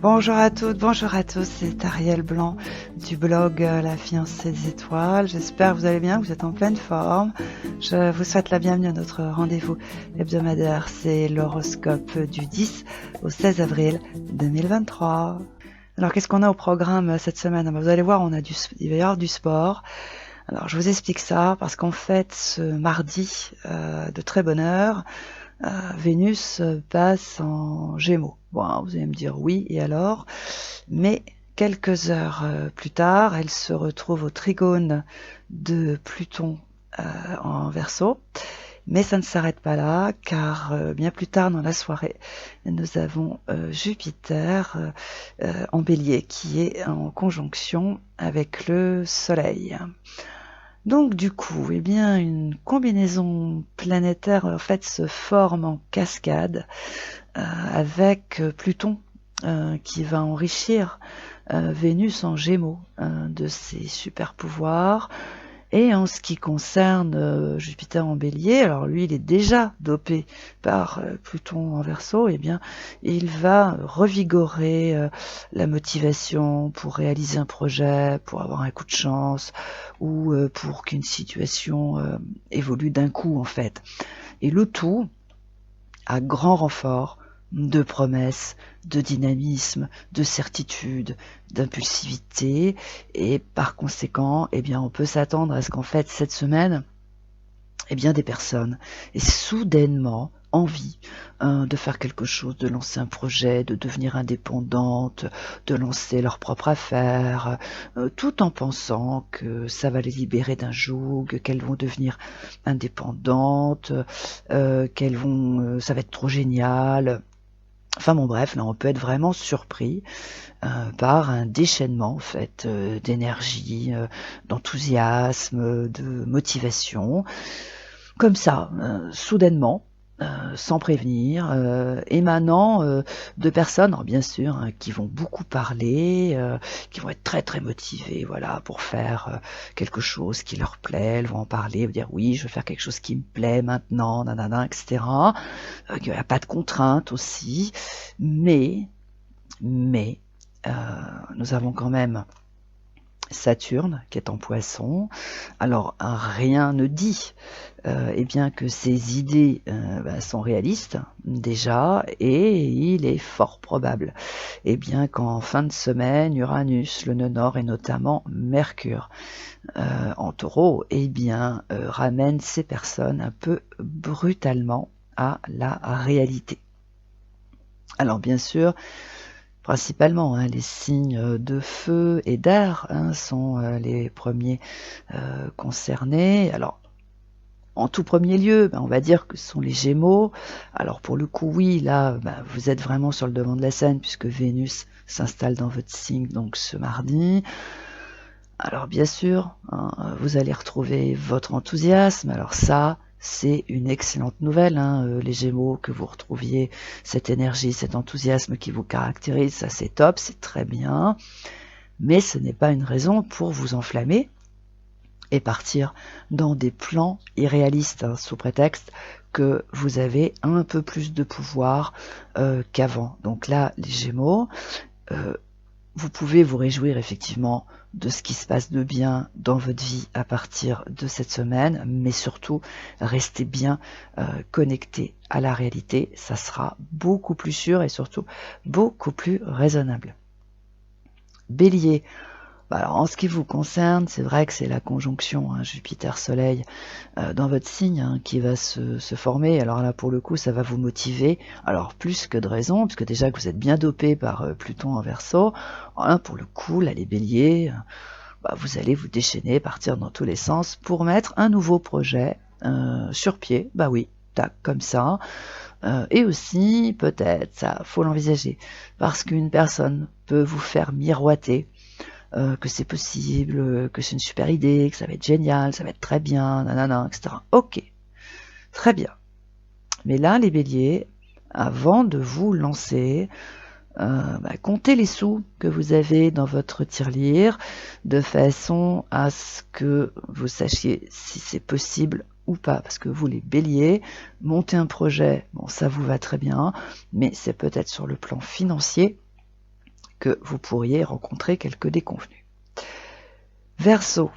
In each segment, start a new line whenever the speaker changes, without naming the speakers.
Bonjour à toutes, bonjour à tous, c'est Ariel Blanc du blog La fiancée des étoiles. J'espère que vous allez bien, que vous êtes en pleine forme. Je vous souhaite la bienvenue à notre rendez-vous hebdomadaire. C'est l'horoscope du 10 au 16 avril 2023. Alors qu'est-ce qu'on a au programme cette semaine? Vous allez voir, il va y avoir du sport. Alors je vous explique ça parce qu'en fait ce mardi de très bonne heure, Vénus passe en Gémeaux. Bon, vous allez me dire oui, et alors? Mais quelques heures plus tard, elle se retrouve au trigone de Pluton en Verseau. Mais ça ne s'arrête pas là, car bien plus tard dans la soirée, nous avons Jupiter en Bélier, qui est en conjonction avec le Soleil. Donc du coup, eh bien, une combinaison planétaire en fait se forme en cascade avec Pluton qui va enrichir Vénus en Gémeaux de ses super pouvoirs. Et en ce qui concerne Jupiter en Bélier, alors lui il est déjà dopé par Pluton en Verseau, eh bien il va revigorer la motivation pour réaliser un projet, pour avoir un coup de chance ou pour qu'une situation évolue d'un coup en fait. Et le tout à grand renfort de promesses, de dynamisme, de certitude, d'impulsivité, et par conséquent, eh bien, on peut s'attendre à ce qu'en fait, cette semaine, eh bien, des personnes aient soudainement envie de faire quelque chose, de lancer un projet, de devenir indépendante, de lancer leur propre affaire, tout en pensant que ça va les libérer d'un joug, qu'elles vont devenir indépendantes, ça va être trop génial. Enfin bon bref, là on peut être vraiment surpris par un déchaînement en fait d'énergie, d'enthousiasme, de motivation, comme ça, soudainement, sans prévenir, émanant de personnes, alors bien sûr, hein, qui vont beaucoup parler, qui vont être très très motivées, voilà, pour faire quelque chose qui leur plaît. Elles vont en parler, vont dire oui, je veux faire quelque chose qui me plaît maintenant, nanana, etc. Il n'y a pas de contraintes aussi, mais nous avons quand même Saturne qui est en Poisson. Alors rien ne dit eh bien que ces idées sont réalistes déjà, et il est fort probable eh bien qu'en fin de semaine, Uranus, le nœud nord et notamment Mercure en Taureau eh bien ramène ces personnes un peu brutalement à la réalité. Alors bien sûr, principalement, hein, les signes de feu et d'air sont les premiers concernés. Alors, en tout premier lieu, on va dire que ce sont les Gémeaux. Alors pour le coup, oui, là, vous êtes vraiment sur le devant de la scène puisque Vénus s'installe dans votre signe donc ce mardi. Alors bien sûr, hein, vous allez retrouver votre enthousiasme. Alors ça, c'est une excellente nouvelle, les Gémeaux, que vous retrouviez cette énergie, cet enthousiasme qui vous caractérise, ça c'est top, c'est très bien, mais ce n'est pas une raison pour vous enflammer et partir dans des plans irréalistes, sous prétexte que vous avez un peu plus de pouvoir qu'avant. Donc là, les Gémeaux, vous pouvez vous réjouir effectivement de ce qui se passe de bien dans votre vie à partir de cette semaine, mais surtout restez bien connecté à la réalité, ça sera beaucoup plus sûr et surtout beaucoup plus raisonnable. Bélier, alors en ce qui vous concerne, c'est vrai que c'est la conjonction Jupiter-Soleil dans votre signe qui va se former. Alors là, pour le coup, ça va vous motiver. Alors plus que de raison, puisque déjà que vous êtes bien dopé par Pluton en Verseau. Alors, pour le coup, là, les Béliers, vous allez vous déchaîner, partir dans tous les sens pour mettre un nouveau projet sur pied. Bah oui, tac, comme ça. Et aussi, peut-être, ça, faut l'envisager, parce qu'une personne peut vous faire miroiter que c'est possible, que c'est une super idée, que ça va être génial, ça va être très bien, nanana, etc. Ok, très bien. Mais là, les béliers, avant de vous lancer, comptez les sous que vous avez dans votre tirelire, de façon à ce que vous sachiez si c'est possible ou pas. Parce que vous, les béliers, monter un projet, bon, ça vous va très bien, mais c'est peut-être sur le plan financier que vous pourriez rencontrer quelques déconvenus. Verseau.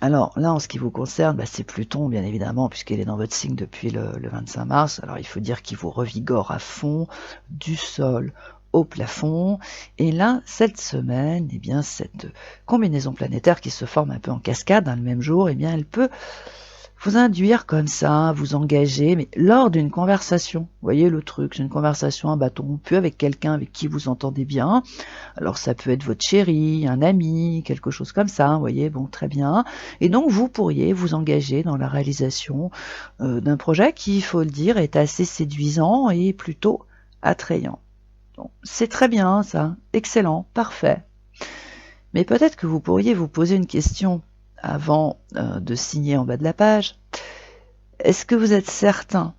Alors là, en ce qui vous concerne, c'est Pluton, bien évidemment, puisqu'il est dans votre signe depuis le 25 mars. Alors il faut dire qu'il vous revigore à fond, du sol au plafond. Et là, cette semaine, cette combinaison planétaire qui se forme un peu en cascade le même jour, elle peut vous induire comme ça, vous engager, mais lors d'une conversation. Vous voyez le truc, c'est une conversation à bâton rompu avec quelqu'un avec qui vous entendez bien. Alors ça peut être votre chéri, un ami, quelque chose comme ça, vous voyez, bon, très bien. Et donc vous pourriez vous engager dans la réalisation d'un projet qui, il faut le dire, est assez séduisant et plutôt attrayant. Bon, c'est très bien ça, excellent, parfait. Mais peut-être que vous pourriez vous poser une question avant de signer en bas de la page. Est-ce que vous êtes certain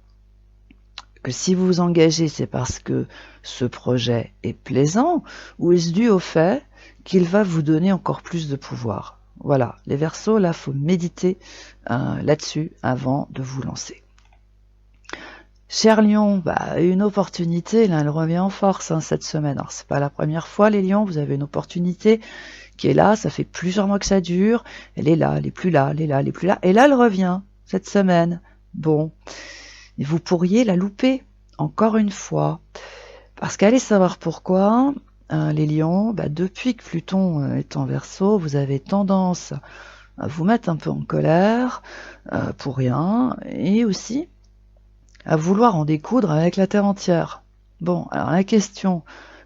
que si vous vous engagez, c'est parce que ce projet est plaisant, ou est-ce dû au fait qu'il va vous donner encore plus de pouvoir? Voilà, les Verseaux, là, faut méditer là-dessus avant de vous lancer. Cher Lion, une opportunité, là, elle revient en force cette semaine. Alors, c'est pas la première fois, les Lions, vous avez une opportunité qui est là, ça fait plusieurs mois que ça dure, elle est là, elle est plus là, elle est là, elle est plus là, et là, elle revient, cette semaine. Bon, et vous pourriez la louper, encore une fois, parce qu'allez savoir pourquoi, les Lions, depuis que Pluton est en Verseau, vous avez tendance à vous mettre un peu en colère, pour rien, et aussi à vouloir en découdre avec la Terre entière. Bon, alors la question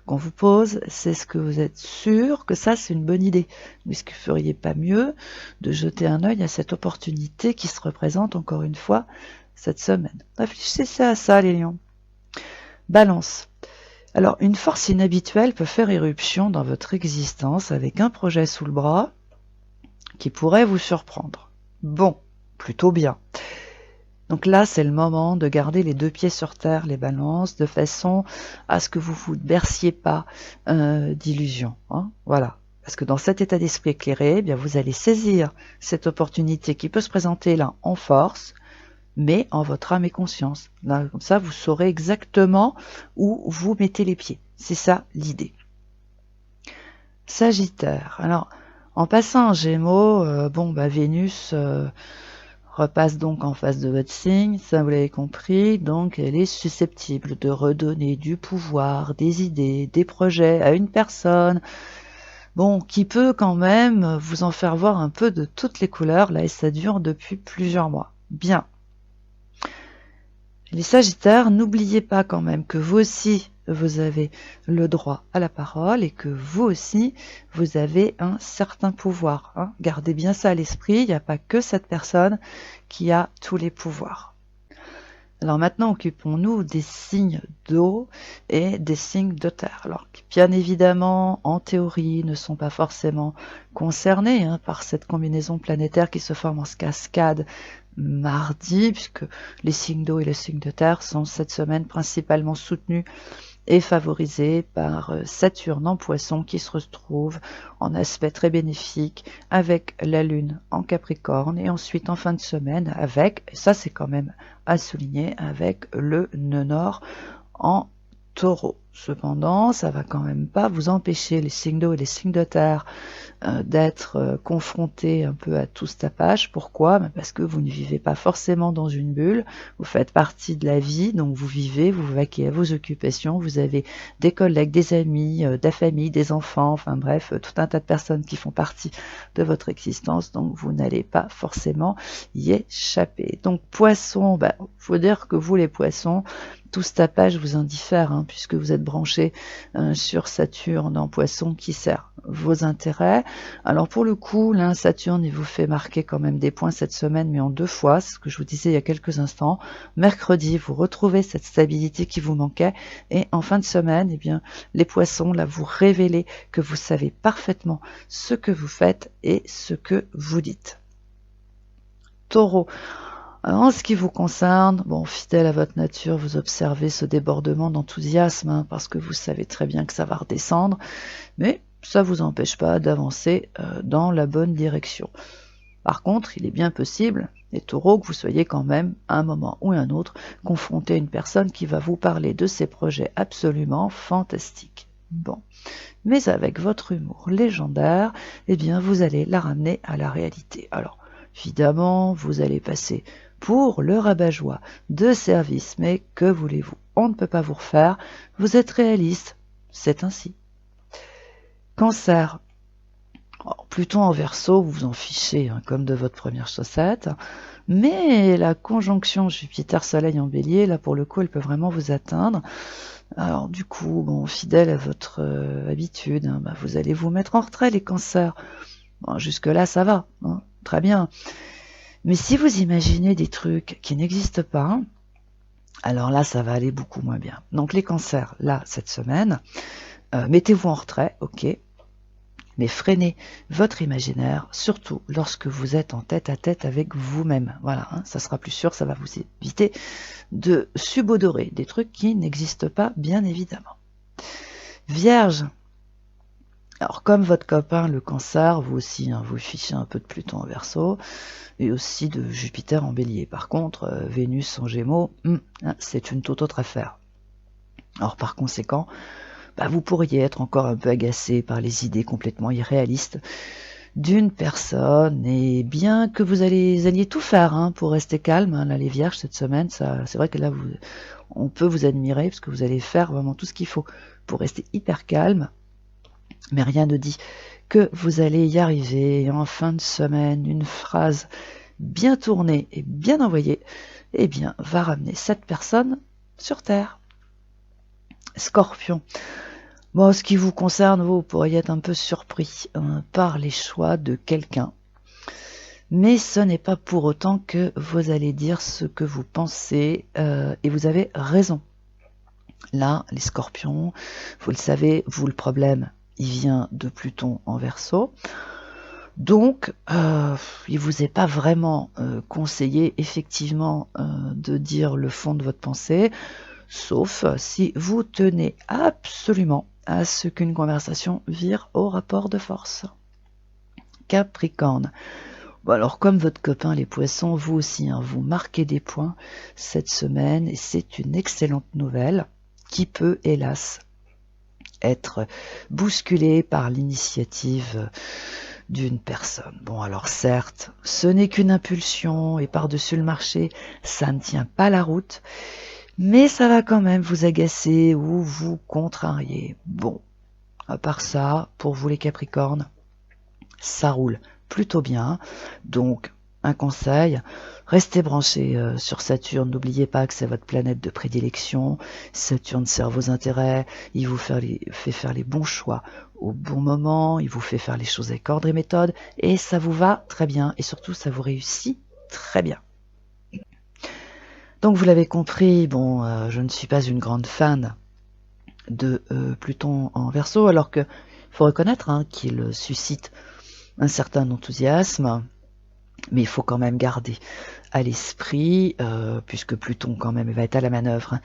qu'on vous pose, c'est est-ce que vous êtes sûr que ça c'est une bonne idée? Ou est-ce que vous feriez pas mieux de jeter un œil à cette opportunité qui se représente encore une fois cette semaine? Réfléchissez à ça, les Lions. Balance. Alors, une force inhabituelle peut faire éruption dans votre existence avec un projet sous le bras qui pourrait vous surprendre. Bon, plutôt bien. Donc là, c'est le moment de garder les deux pieds sur terre, les balances, de façon à ce que vous vous berciez pas d'illusions. Voilà. Parce que dans cet état d'esprit éclairé, vous allez saisir cette opportunité qui peut se présenter là en force, mais en votre âme et conscience. Là, comme ça, vous saurez exactement où vous mettez les pieds. C'est ça l'idée. Sagittaire. Alors, en passant en Gémeaux, Vénus repasse donc en face de votre signe, ça vous l'avez compris, donc elle est susceptible de redonner du pouvoir, des idées, des projets à une personne, qui peut quand même vous en faire voir un peu de toutes les couleurs, là, et ça dure depuis plusieurs mois. Bien. Les Sagittaires, n'oubliez pas quand même que vous aussi, vous avez le droit à la parole et que vous aussi, vous avez un certain pouvoir. Gardez bien ça à l'esprit, il n'y a pas que cette personne qui a tous les pouvoirs. Alors maintenant, occupons-nous des signes d'eau et des signes de terre. Alors, qui, bien évidemment, en théorie, ne sont pas forcément concernés par cette combinaison planétaire qui se forme en cascade mardi, puisque les signes d'eau et les signes de terre sont cette semaine principalement soutenus et favorisés par Saturne en Poisson qui se retrouve en aspect très bénéfique avec la Lune en Capricorne et ensuite en fin de semaine avec, et ça c'est quand même à souligner, avec le nœud nord en Taureau. Cependant, ça va quand même pas vous empêcher, les signes d'eau et les signes de terre, d'être confrontés un peu à tout ce tapage. Pourquoi? Parce que vous ne vivez pas forcément dans une bulle, vous faites partie de la vie, donc vous vivez, vous vaquez à vos occupations, vous avez des collègues, des amis, de la famille, des enfants, enfin bref, tout un tas de personnes qui font partie de votre existence, donc vous n'allez pas forcément y échapper. Donc Poisson, faut dire que vous les Poissons, tout ce tapage vous indiffère, puisque vous êtes branché sur Saturne en Poisson qui sert vos intérêts. Alors pour le coup, là, Saturne, il vous fait marquer quand même des points cette semaine, mais en 2 fois, ce que je vous disais il y a quelques instants. Mercredi, vous retrouvez cette stabilité qui vous manquait, et en fin de semaine, les Poissons, là, vous révélez que vous savez parfaitement ce que vous faites et ce que vous dites. Taureau. En ce qui vous concerne, fidèle à votre nature, vous observez ce débordement d'enthousiasme, parce que vous savez très bien que ça va redescendre, mais ça ne vous empêche pas d'avancer dans la bonne direction. Par contre, il est bien possible, les taureaux, que vous soyez quand même, à un moment ou à un autre, confronté à une personne qui va vous parler de ses projets absolument fantastiques. Bon. Mais avec votre humour légendaire, eh bien, vous allez la ramener à la réalité. Alors, évidemment, vous allez passer pour le rabat-joie de service, mais que voulez-vous? On ne peut pas vous refaire. Vous êtes réaliste. C'est ainsi. Cancer. Alors, Pluton en Verseau, vous vous en fichez, hein, comme de votre première chaussette. Mais la conjonction Jupiter-Soleil en Bélier, là, pour le coup, elle peut vraiment vous atteindre. Alors du coup, bon, fidèle à votre habitude, hein, vous allez vous mettre en retrait les cancers. Bon, jusque-là, ça va, hein, très bien. Mais si vous imaginez des trucs qui n'existent pas, alors là, ça va aller beaucoup moins bien. Donc les cancers, là, cette semaine, mettez-vous en retrait, ok, mais freinez votre imaginaire, surtout lorsque vous êtes en tête à tête avec vous-même. Voilà, hein, ça sera plus sûr, ça va vous éviter de subodorer des trucs qui n'existent pas, bien évidemment. Vierge. Alors, comme votre copain, le cancer, vous aussi, hein, vous fichez un peu de Pluton en Verseau, et aussi de Jupiter en Bélier. Par contre, Vénus en Gémeaux, c'est une toute autre affaire. Alors, par conséquent, vous pourriez être encore un peu agacé par les idées complètement irréalistes d'une personne, et bien que vous alliez tout faire pour rester calme, hein, là, les Vierges, cette semaine, c'est vrai que là, on peut vous admirer, parce que vous allez faire vraiment tout ce qu'il faut pour rester hyper calme, mais rien ne dit que vous allez y arriver. Et en fin de semaine, une phrase bien tournée et bien envoyée, eh bien, va ramener cette personne sur Terre. Scorpion. Bon, ce qui vous concerne, vous pourriez être un peu surpris par les choix de quelqu'un. Mais ce n'est pas pour autant que vous allez dire ce que vous pensez, et vous avez raison. Là, les scorpions, vous le savez, vous, le problème, il vient de Pluton en Verseau. Donc, il vous est pas vraiment conseillé, effectivement, de dire le fond de votre pensée, sauf si vous tenez absolument à ce qu'une conversation vire au rapport de force. Capricorne. Bon, alors, comme votre copain les poissons, vous aussi, vous marquez des points cette semaine, et c'est une excellente nouvelle qui peut, hélas, être bousculée par l'initiative d'une personne. Bon, alors certes, ce n'est qu'une impulsion, et par-dessus le marché, ça ne tient pas la route, mais ça va quand même vous agacer ou vous contrarier. Bon, à part ça, pour vous les Capricornes, ça roule plutôt bien. Donc, un conseil, restez branchés sur Saturne. N'oubliez pas que c'est votre planète de prédilection. Saturne sert vos intérêts, il vous fait faire les bons choix au bon moment, il vous fait faire les choses avec ordre et méthode, et ça vous va très bien, et surtout ça vous réussit très bien. Donc vous l'avez compris, bon, je ne suis pas une grande fan de Pluton en Verseau, alors que faut reconnaître qu'il suscite un certain enthousiasme, mais il faut quand même garder à l'esprit, puisque Pluton quand même va être à la manœuvre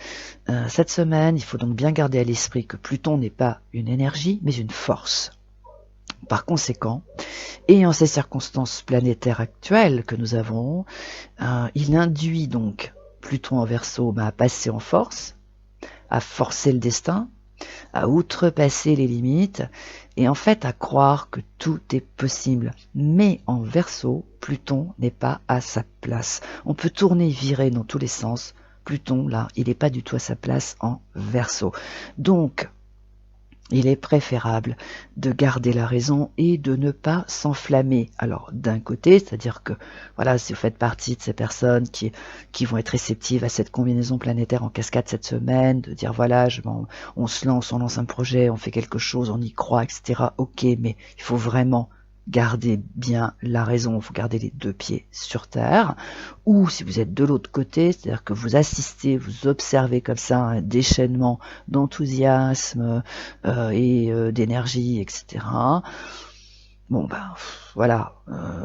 cette semaine, il faut donc bien garder à l'esprit que Pluton n'est pas une énergie, mais une force. Par conséquent, et en ces circonstances planétaires actuelles que nous avons, il induit donc Pluton en Verseau à passer en force, à forcer le destin, à outrepasser les limites, et en fait à croire que tout est possible. Mais en Verseau, Pluton n'est pas à sa place. On peut tourner, virer dans tous les sens. Pluton, là, il n'est pas du tout à sa place en Verseau. Donc, il est préférable de garder la raison et de ne pas s'enflammer. Alors, d'un côté, c'est-à-dire que, voilà, si vous faites partie de ces personnes qui vont être réceptives à cette combinaison planétaire en cascade cette semaine, de dire, voilà, on se lance, on lance un projet, on fait quelque chose, on y croit, etc. Ok, mais il faut vraiment garder bien la raison, il faut garder les deux pieds sur terre, ou si vous êtes de l'autre côté, c'est-à-dire que vous assistez, vous observez comme ça un déchaînement d'enthousiasme et d'énergie, etc. Bon, voilà,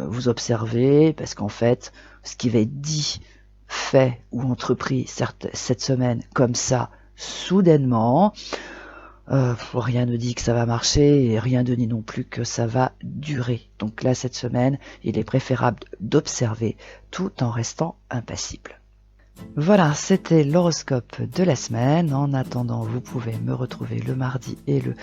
vous observez, parce qu'en fait, ce qui va être dit, fait ou entrepris cette semaine comme ça, soudainement, rien ne dit que ça va marcher et rien ne dit non plus que ça va durer. Donc là, cette semaine, il est préférable d'observer tout en restant impassible. Voilà, c'était l'horoscope de la semaine. En attendant, vous pouvez me retrouver le mardi et le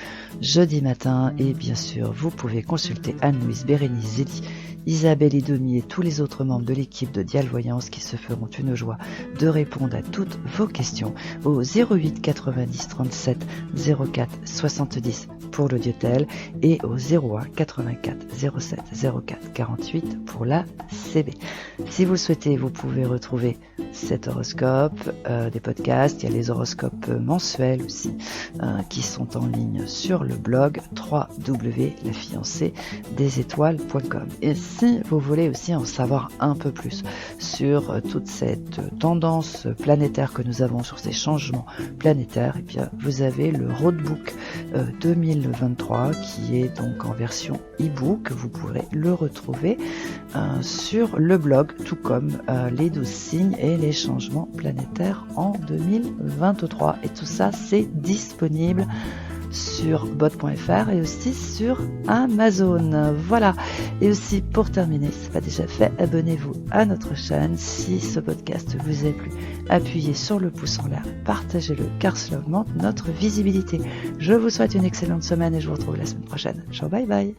jeudi matin. Et bien sûr, vous pouvez consulter Anne-Louise, Bérénice, Zélie, Isabelle Idomi et tous les autres membres de l'équipe de Dial Voyance qui se feront une joie de répondre à toutes vos questions au 08 90 37 04 70 pour l'audiotel et au 01 84 07 04 48 pour la CB. Si vous le souhaitez, vous pouvez retrouver cet horoscope, des podcasts, il y a les horoscopes mensuels aussi qui sont en ligne sur le blog www.lafiancéedesétoiles.com. Et si vous voulez aussi en savoir un peu plus sur toute cette tendance planétaire que nous avons, sur ces changements planétaires, et bien vous avez le roadbook 2023 qui est donc en version e-book. Vous pourrez le retrouver sur le blog, tout comme les 12 signes et les changements planétaires en 2023. Et tout ça, c'est disponible sur bot.fr et aussi sur Amazon. Voilà. Et aussi, pour terminer, si ce n'est pas déjà fait, abonnez-vous à notre chaîne. Si ce podcast vous a plu, appuyez sur le pouce en l'air, partagez-le, car cela augmente notre visibilité. Je vous souhaite une excellente semaine et je vous retrouve la semaine prochaine. Ciao, bye bye.